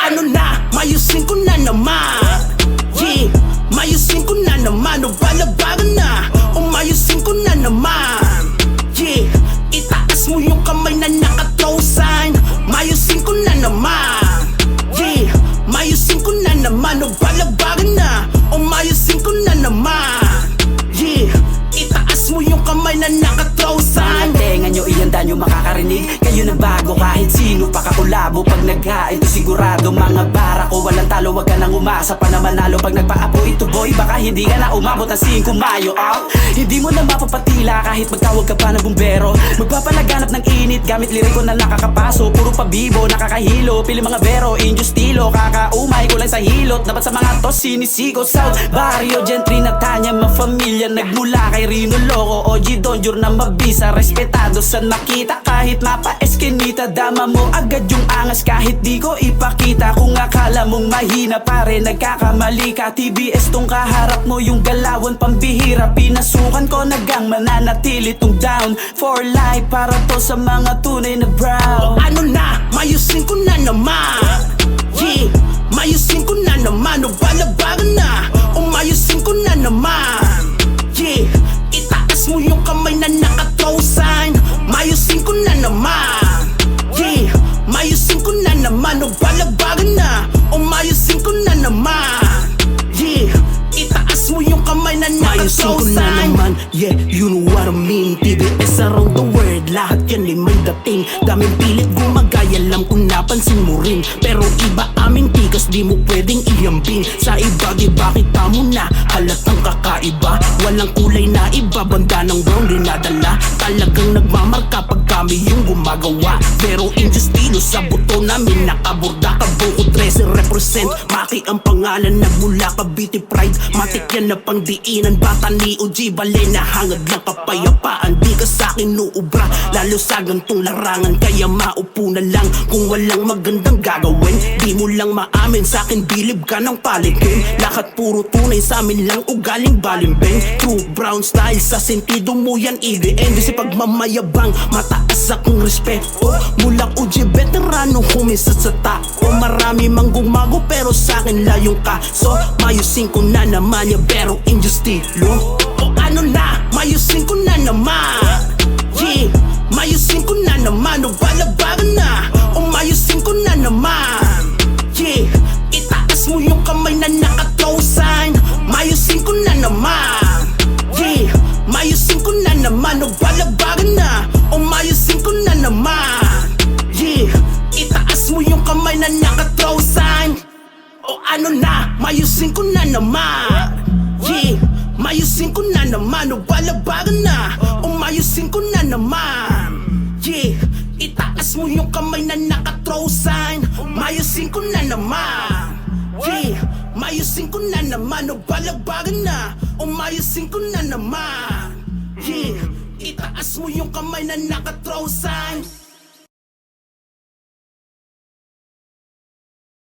ano na, mayusin ko na naman. Yeah, mayusin ko na naman. O balabagan na, o mayusin ko na naman. Yeah, itaas mo yung kamay na naka-throw sign. Mayusin ko na naman. Yeah, mayusin ko na naman. O balabagan na, o mayusin ko na naman. Yeah, itaas mo yung kamay na naka-throw sign. Mga tenga nyo, ihanda nyo makakarinig. Kayo na bago kahit sino pa kakulabo. Pag naghain to sigurado mga bara ko walang talo, wag ka nang umasa pa na manalo. Pag nagpaapo ito boy, baka hindi ka na umabot ng 5 Mayo. Hindi mo na mapapatila kahit magtawag ka pa ng bumbero. Magpapalaganap ng init gamit liriko na nakakapaso. Puro pabibo, nakakahilo, pili mga bero, inyo stilo. Kakaumay ko lang sa hilot, dapat sa mga to sinisigo. South Barrio, Gentry na Tanya, mafamilya. Nagmula kay Rino Loco, OG Donjur na mabisa. Respetado sa nakita kahit mapa-eskinita. Dama mo agad yung angas kahit di ko ipakita. Kung akala mong mahina pare, nagkakamali ka. TBS tong kaharap mo, yung galawan pambihira. Pinasukan ko nagang mananatili tong down for life. Para to sa mga tunay na brown. O ano na, mayusin ko na naman. Yeah, mayusin ko na naman. O balabagan na, o mayusin ko na naman. Yeah, itaas mo yung kamay na naka-throw sign. Mayusin ko na naman. Yeah, mayusin ko na naman. O balabagan na, o mayusin ko na naman. Yeah, itaas mo yung kamay na naka-throw sign. Yeah, you know what I mean. TBS around the world, lahat yan ay may dating. Daming pilit gumagaya, alam kung napansin mo rin. Pero iba aming tikas, di mo pwedeng iambing. Sa iba, di ba kita mo na halatang kakaiba. Walang kulay na iba, banda ng brown dinadala. Talagang nagmamarka pag kami yung gumagawa. Pero in the estilo, sa buto namin nakaburda. Kabuko 13 represent, Maki ang pangalan. Nagmula Cavite Pride, matik yan na pangdiinan. Bata ni OG Balena, hangad ng kapayapaan. Di ka sa'kin nuubra, lalo sa gantong larangan. Kaya maupo na lang kung walang magandang gagawin. Di mo lang maamin sa'kin, bilib ka ng palikin. Lahat puro tunay sa'min lang, ugaling balimbing. True brown style, sa sentido mo yan EDM. Kasi pagmamayabang, mataas akong respeto. Mula OG veterano, humisat sa tao. Marami mang gumago pero sa'kin layong ka. So mayusin ko na naman ya, pero in your estilo. O ano na, mayusin ko na naman. Yeah, mayusin ko na naman. O balabagan na, o mayusin ko na naman. Yeah, itaas mo yung kamay na naka-throw sign. Mayusin ko na naman. Yeah, mayusin ko na naman. O balabagan na, o mayusin ko na naman. Yeah, itaas mo yung kamay na naka-throw sign. O ano na, mayusin ko na naman. Yeah, mayusin ko na naman. O balabagan na, o mayusin ko na naman. Yeah, itaas mo yung kamay na naka-throw sign. Mayusin ko na naman. Yeah, mayusin ko na naman. O balabagan na, o mayusin ko na naman. Yeah, itaas mo yung kamay na naka-throw sign.